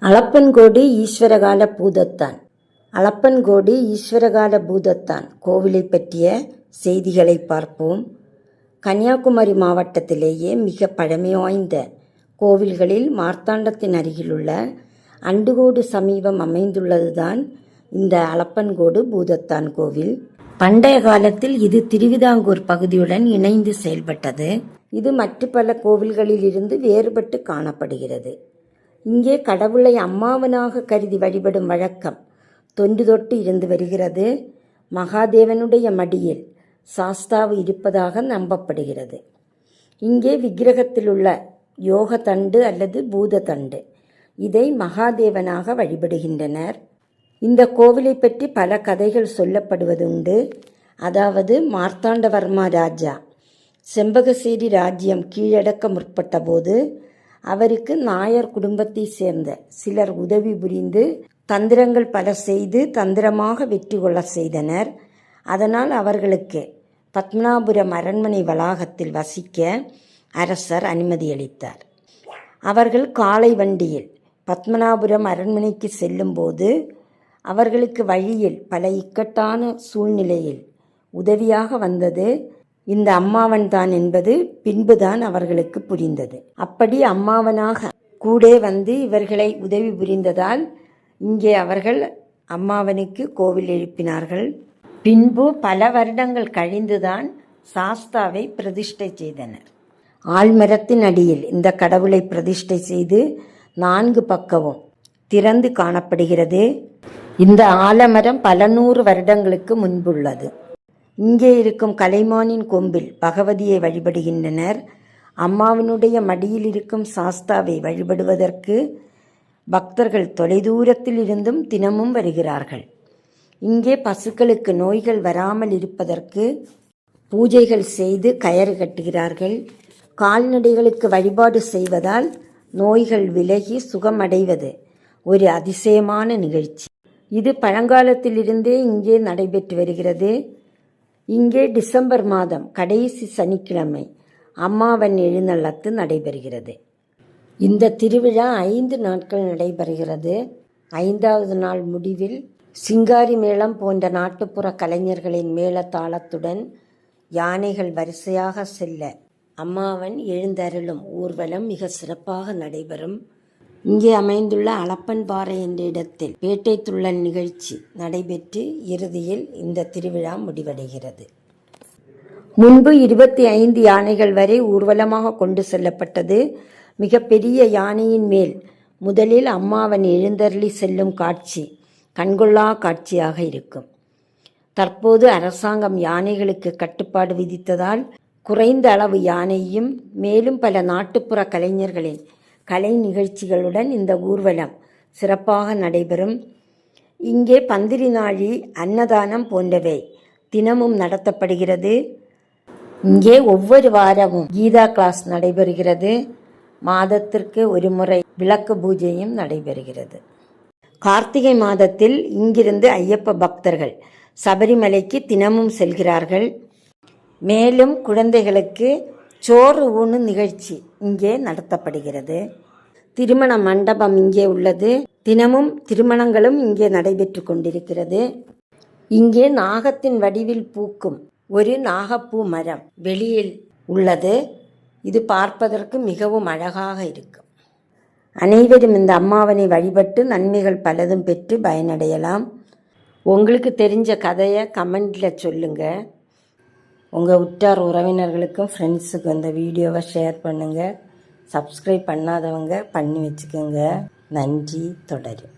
அளப்பன்கோடு ஈஸ்வரகால பூதத்தான். அளப்பன்கோடு ஈஸ்வரகால பூதத்தான் கோவிலை பற்றிய செய்திகளை பார்ப்போம். கன்னியாகுமரி மாவட்டத்திலேயே மிக பழமை வாய்ந்த கோவில்களில் மார்த்தாண்டத்தின் அருகிலுள்ள அண்டுகோடு சமீபம் அமைந்துள்ளதுதான் இந்த அளப்பன்கோடு பூதத்தான் கோவில். பண்டைய காலத்தில் இது திருவிதாங்கூர் பகுதியுடன் இணைந்து செயல்பட்டது. இது மற்ற பல கோவில்களில் இருந்து வேறுபட்டு காணப்படுகிறது. இங்கே கடவுளை அம்மாவனாக கருதி வழிபடும் வழக்கம் தொன்று தொட்டு இருந்து வருகிறது. மகாதேவனுடைய மடியில் சாஸ்தாவு இருப்பதாக நம்பப்படுகிறது. இங்கே விக்கிரகத்தில் உள்ள யோக தண்டு அல்லது பூத தண்டு, இதை மகாதேவனாக வழிபடுகின்றனர். இந்த கோவிலை பற்றி பல கதைகள் சொல்லப்படுவதுண்டு. அதாவது மார்த்தாண்டவர்மா ராஜா செம்பகசேரி ராஜ்யம் கீழடக்க முற்பட்ட போது அவருக்கு நாயர் குடும்பத்தை சேர்ந்த சிலர் உதவி புரிந்து தந்திரங்கள் பல செய்து தந்திரமாக வெற்றி கொள்ள செய்தனர். அதனால் அவர்களுக்கு பத்மநாபுரம் அரண்மனை வளாகத்தில் வசிக்க அரசர் அனுமதியளித்தார். அவர்கள் காளை வண்டியில் பத்மநாபுரம் அரண்மனைக்கு செல்லும்போது அவர்களுக்கு வழியில் பல இக்கட்டான சூழ்நிலையில் உதவியாக வந்தது இந்த அம்மாவன் தான் என்பது பின்புதான் அவர்களுக்கு புரிந்தது. அப்படி அம்மாவனாக கூட வந்து இவர்களை உதவி புரிந்ததால் இங்கே அவர்கள் அம்மாவனுக்கு கோவில் எழுப்பினார்கள். பின்பு பல வருடங்கள் கழிந்துதான் சாஸ்தாவை பிரதிஷ்டை செய்தனர். ஆழ்மரத்தின் அடியில் இந்த கடவுளை பிரதிஷ்டை செய்து 4 பக்கமும் திறந்து காணப்படுகிறது. இந்த ஆலமரம் பல 100 வருடங்களுக்கு முன்புள்ளது. இங்கே இருக்கும் கலைமானின் கொம்பில் பகவதியை வழிபடுகின்றனர். அம்மாவினுடைய மடியில் இருக்கும் சாஸ்தாவை வழிபடுவதற்கு பக்தர்கள் தொலைதூரத்தில் இருந்தும் தினமும் வருகிறார்கள். இங்கே பசுக்களுக்கு நோய்கள் வராமல் இருப்பதற்கு பூஜைகள் செய்து கயிறு கட்டுகிறார்கள். கால்நடைகளுக்கு வழிபாடு செய்வதால் நோய்கள் விலகி சுகமடைவது ஒரு அதிசயமான நிகழ்ச்சி. இது பழங்காலத்திலிருந்தே இங்கே நடைபெற்று வருகிறது. இங்கே டிசம்பர் மாதம் கடைசி சனிக்கிழமை அம்மாவன் எழுநள்ளத்து நடைபெறுகிறது. இந்த திருவிழா 5 நாட்கள் நடைபெறுகிறது. 5வது நாள் முடிவில் சிங்காரி மேளம் போன்ற நாட்டுப்புற கலைஞர்களின் மேளதாளத்துடன் யானைகள் வரிசையாக செல்ல அம்மாவன் எழுந்தருளும் ஊர்வலம் மிக சிறப்பாக நடைபெறும். இங்கே அமைந்துள்ள அளப்பன்பாறை என்ற இடத்தில் பேட்டை துள்ளல் நிகழ்ச்சி நடைபெற்று இறுதியில் இந்த திருவிழா முடிவடைகிறது. முன்பு 25 யானைகள் வரை ஊர்வலமாக கொண்டு செல்லப்பட்டது. மிக பெரிய யானையின் மேல் முதலில் அம்மாவன் எழுந்தருளி செல்லும் காட்சி கண்கொள்ளா காட்சியாக இருக்கும். தற்போது அரசாங்கம் யானைகளுக்கு கட்டுப்பாடு விதித்ததால் குறைந்த அளவு யானையும் மேலும் பல நாட்டுப்புற கலைஞர்களின் கலை நிகழ்ச்சிகளுடன் இந்த ஊர்வலம் சிறப்பாக நடைபெறும். இங்கே பந்திரி நாழி, அன்னதானம் போன்றவை தினமும் நடத்தப்படுகிறது. இங்கே ஒவ்வொரு வாரமும் கீதா கிளாஸ் நடைபெறுகிறது. மாதத்திற்கு ஒரு முறை விளக்கு பூஜையும் நடைபெறுகிறது. கார்த்திகை மாதத்தில் இங்கிருந்து ஐயப்ப பக்தர்கள் சபரிமலைக்கு தினமும் செல்கிறார்கள். மேலும் குழந்தைகளுக்கு சோறு ஊணும் நிகழ்ச்சி இங்கே நடத்தப்படுகிறது. திருமண மண்டபம் இங்கே உள்ளது. தினமும் திருமணங்களும் இங்கே நடைபெற்று கொண்டிருக்கிறது. இங்கே நாகத்தின் வடிவில் பூக்கும் ஒரு நாகப்பூ மரம் வெளியில் உள்ளது. இது பார்ப்பதற்கு மிகவும் அழகாக இருக்கும். அனைவரும் இந்த அம்மாவனை வழிபட்டு நன்மைகள் பலதும் பெற்று பயனடையலாம். உங்களுக்கு தெரிஞ்ச கதையை கமெண்டில் சொல்லுங்கள். உங்கள் உற்றார் உறவினர்களுக்கும் ஃப்ரெண்ட்ஸுக்கும் இந்த வீடியோவை ஷேர் பண்ணுங்கள். சப்ஸ்கிரைப் பண்ணாதவங்க பண்ணி வச்சுக்கோங்க. நன்றி. தொடரும்.